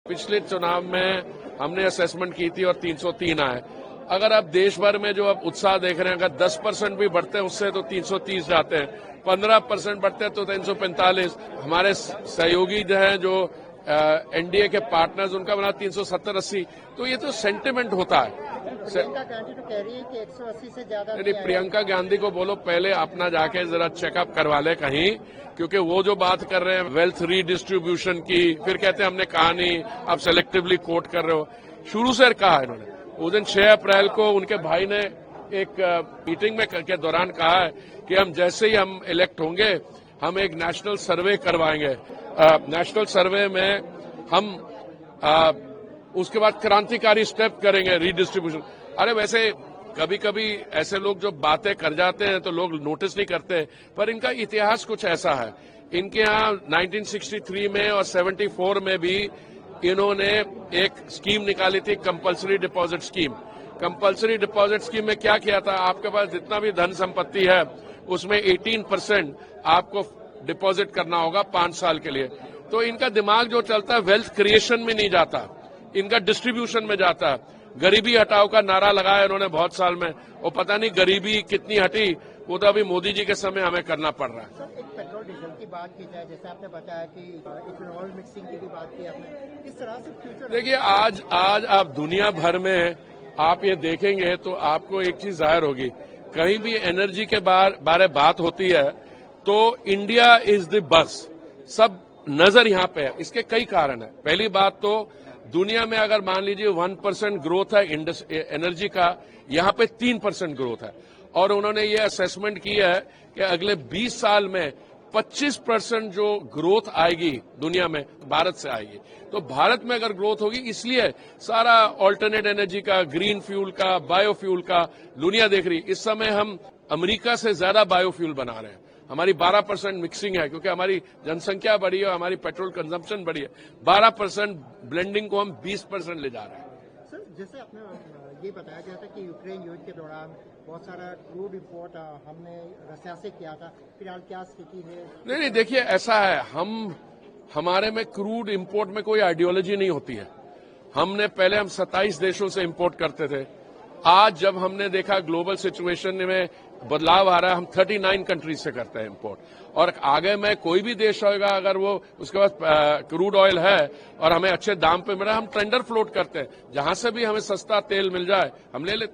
पिछले चुनाव में हमने असेसमेंट की थी और 303 आए। अगर आप देश भर में जो अब उत्साह देख रहे हैं, अगर 10% भी बढ़ते हैं उससे तो 330 जाते हैं, 15% बढ़ते हैं तो 345। हमारे सहयोगी जो हैं, जो एनडीए के पार्टनर्स, उनका बना 370-80। तो ये तो सेंटिमेंट होता है। प्रियंका गांधी तो कह रही है कि 180 से ज्यादा नहीं, प्रियंका गांधी को बोलो पहले अपना जाके जरा चेकअप करवा ले कहीं, क्योंकि वो जो बात कर रहे हैं वेल्थ रीडिस्ट्रीब्यूशन की, फिर कहते हैं हमने कहा नहीं, आप सेलेक्टिवली कोट कर रहे हो। शुरू से कहा इन्होंने। उस दिन 6 अप्रैल को उनके भाई ने एक मीटिंग में के दौरान कहा है कि हम जैसे ही हम इलेक्ट होंगे, हम एक नेशनल सर्वे करवाएंगे। नेशनल सर्वे में हम उसके बाद क्रांतिकारी स्टेप करेंगे रीडिस्ट्रीब्यूशन। अरे वैसे कभी कभी ऐसे लोग जो बातें कर जाते हैं तो लोग नोटिस नहीं करते, पर इनका इतिहास कुछ ऐसा है। इनके यहाँ 1963 में और 74 में भी इन्होंने एक स्कीम निकाली थी, compulsory deposit scheme. Compulsory deposit scheme में क्या किया था, आपके पास जितना भी धन संपत्ति है उसमें 18% आपको डिपॉजिट करना होगा 5 साल के लिए। तो इनका दिमाग जो चलता है वेल्थ क्रिएशन में नहीं जाता, इनका डिस्ट्रीब्यूशन में जाता है। गरीबी हटाओ का नारा लगाया इन्होंने बहुत साल में, और पता नहीं गरीबी कितनी हटी, वो तो अभी मोदी जी के समय हमें करना पड़ रहा है। सर, एक पेट्रोल डीजल की बात की जाए, जैसे आपने बताया कि इथेनॉल मिक्सिंग की भी बात की आपने, किस तरह से फ्यूचर। देखिए, आज आप दुनिया भर में आप ये देखेंगे तो आपको एक चीज जाहिर होगी, कहीं भी एनर्जी के बारे बात होती है तो इंडिया इज द बस, सब नजर यहाँ पे है। इसके कई कारण है। पहली बात तो दुनिया में अगर मान लीजिए 1% ग्रोथ है एनर्जी का, यहाँ पे 3% ग्रोथ है। और उन्होंने ये असेसमेंट किया है कि अगले 20 साल में 25% जो ग्रोथ आएगी दुनिया में भारत से आएगी। तो भारत में अगर ग्रोथ होगी, इसलिए सारा ऑल्टरनेट एनर्जी का, ग्रीन फ्यूल का, बायोफ्यूल का दुनिया देख रही है। इस समय हम अमेरिका से ज्यादा बायोफ्यूल बना रहे हैं। हमारी 12% मिक्सिंग है, क्योंकि हमारी जनसंख्या बढ़ी है और हमारी पेट्रोल कंजम्पशन बढ़ी है। 12% ब्लेंडिंग को हम 20% ले जा रहे हैं। सर, जैसे आपने ये बताया गया था कि यूक्रेन युद्ध के दौरान बहुत सारा क्रूड इंपोर्ट हमने रसिया से किया था, फिलहाल क्या स्थिति है? नहीं, देखिए ऐसा है, हमारे में क्रूड इंपोर्ट में कोई आइडियोलॉजी नहीं होती है। हमने पहले 27 देशों से इंपोर्ट करते थे। आज जब हमने देखा ग्लोबल सिचुएशन में बदलाव आ रहा है, हम 39 कंट्रीज से करते हैं इंपोर्ट। और आगे में कोई भी देश होगा, अगर वो उसके पास क्रूड ऑयल है और हमें अच्छे दाम पे मिला, हम टेंडर फ्लोट करते हैं। जहां से भी हमें सस्ता तेल मिल जाए हम ले लेते हैं।